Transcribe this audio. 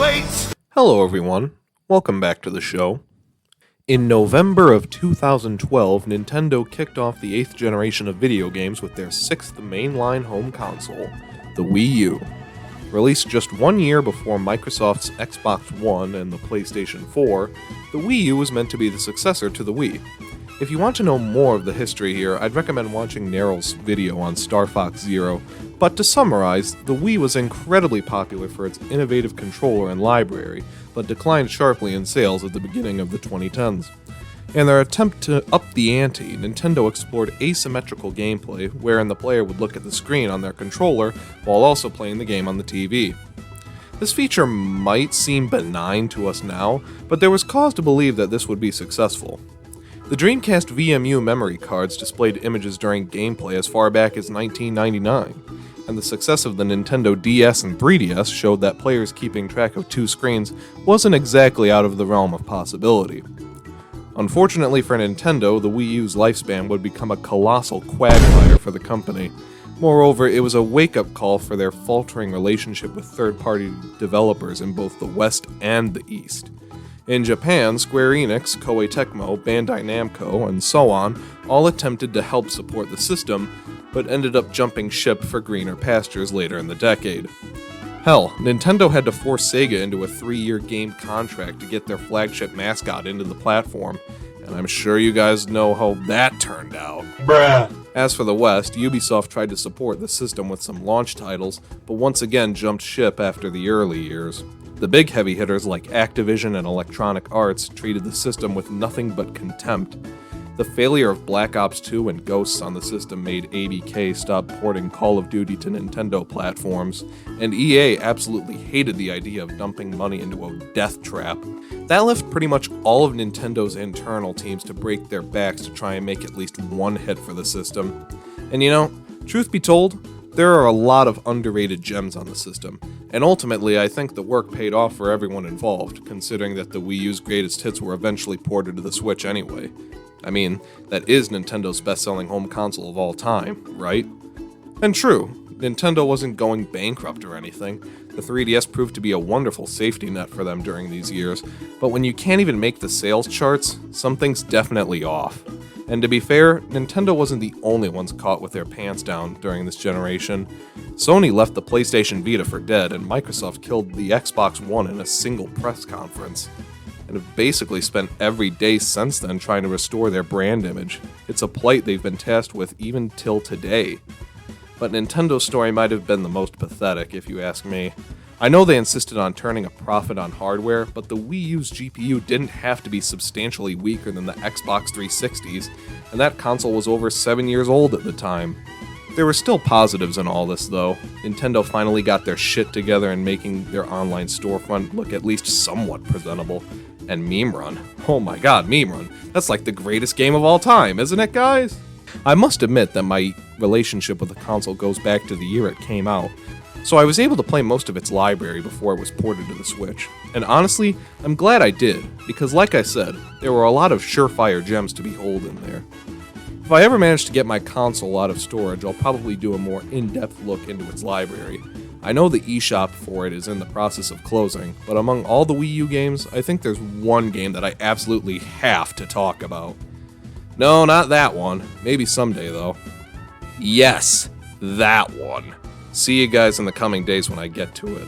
wait! Hello everyone, welcome back to the show. In November of 2012, Nintendo kicked off the 8th generation of video games with their 6th mainline home console, the Wii U. Released just 1 year before Microsoft's Xbox One and the PlayStation 4, the Wii U was meant to be the successor to the Wii. If you want to know more of the history here, I'd recommend watching Neryl's video on Star Fox Zero, but to summarize, the Wii was incredibly popular for its innovative controller and library, but declined sharply in sales at the beginning of the 2010s. In their attempt to up the ante, Nintendo explored asymmetrical gameplay, wherein the player would look at the screen on their controller while also playing the game on the TV. This feature might seem benign to us now, but there was cause to believe that this would be successful. The Dreamcast VMU memory cards displayed images during gameplay as far back as 1999, and the success of the Nintendo DS and 3DS showed that players keeping track of two screens wasn't exactly out of the realm of possibility. Unfortunately for Nintendo, the Wii U's lifespan would become a colossal quagmire for the company. Moreover, it was a wake-up call for their faltering relationship with third-party developers in both the West and the East. In Japan, Square Enix, Koei Tecmo, Bandai Namco, and so on all attempted to help support the system, but ended up jumping ship for greener pastures later in the decade. Hell, Nintendo had to force Sega into a 3-year game contract to get their flagship mascot into the platform, and I'm sure you guys know how that turned out. Bruh. As for the West, Ubisoft tried to support the system with some launch titles, but once again jumped ship after the early years. The big heavy hitters like Activision and Electronic Arts treated the system with nothing but contempt. The failure of Black Ops 2 and Ghosts on the system made ABK stop porting Call of Duty to Nintendo platforms, and EA absolutely hated the idea of dumping money into a death trap. That left pretty much all of Nintendo's internal teams to break their backs to try and make at least one hit for the system. And you know, truth be told, there are a lot of underrated gems on the system, and ultimately I think the work paid off for everyone involved, considering that the Wii U's greatest hits were eventually ported to the Switch anyway. I mean, that is Nintendo's best-selling home console of all time, right? And true, Nintendo wasn't going bankrupt or anything. The 3DS proved to be a wonderful safety net for them during these years, but when you can't even make the sales charts, something's definitely off. And to be fair, Nintendo wasn't the only ones caught with their pants down during this generation. Sony left the PlayStation Vita for dead, and Microsoft killed the Xbox One in a single press conference, and have basically spent every day since then trying to restore their brand image. It's a plight they've been tasked with even till today. But Nintendo's story might have been the most pathetic, if you ask me. I know they insisted on turning a profit on hardware, but the Wii U's GPU didn't have to be substantially weaker than the Xbox 360's, and that console was over 7 years old at the time. There were still positives in all this, though. Nintendo finally got their shit together and making their online storefront look at least somewhat presentable. And Meme Run. Oh my god, Meme Run. That's like the greatest game of all time, isn't it, guys? I must admit that my relationship with the console goes back to the year it came out, so I was able to play most of its library before it was ported to the Switch. And honestly, I'm glad I did, because like I said, there were a lot of surefire gems to behold in there. If I ever manage to get my console out of storage, I'll probably do a more in-depth look into its library. I know the eShop for it is in the process of closing, but among all the Wii U games, I think there's one game that I absolutely have to talk about. No, not that one. Maybe someday, though. Yes, that one. See you guys in the coming days when I get to it.